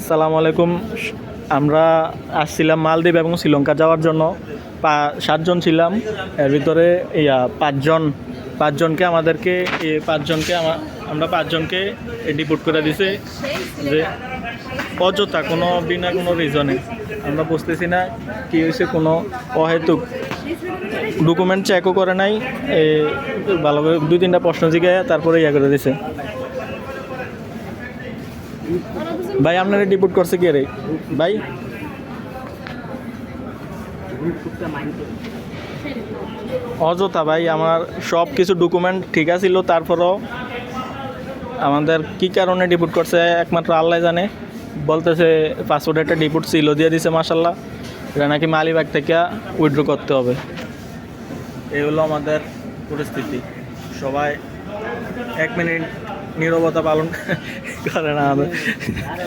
আসসালামু আলাইকুম। আমরা আসছিলাম মালদ্বীপ এবং শ্রীলঙ্কা যাওয়ার জন্য। 7 জন ছিলাম। এর ভিতরে পাঁচজনকে আমাদেরকে আমরা 5 জনকে ডিপোর্ট করে দিছে যে অযথা বিনা কোনো রিজনে। আমরা বুঝতেছি না কী হয়েছে, কোনো অহেতুক ডকুমেন্ট চেকও করে নাই। ভালোভাবে 2-3টা প্রশ্ন জিজ্ঞাসা তারপরে করে দিছে। ভাই আপনারা ডিপোর্ট করছে কে রে ভাই? অযথা ভাই, আমার সব কিছু ডকুমেন্ট ঠিক আছিল, তারপরও আমাদের কি কারণে ডিপোর্ট করছে একমাত্র আল্লাহ জানে। বলতেছে পাসপোর্ট একটা ডিপোর্ট ছিল দিয়ে দিছে, মাশাল্লাহ। এটা নাকি মালিবাগ থেকে উইথড্র করতে হবে। এই হলো আমাদের পরিস্থিতি। সবাই 1 মিনিট নীরবতা পালন করে না আমাদের।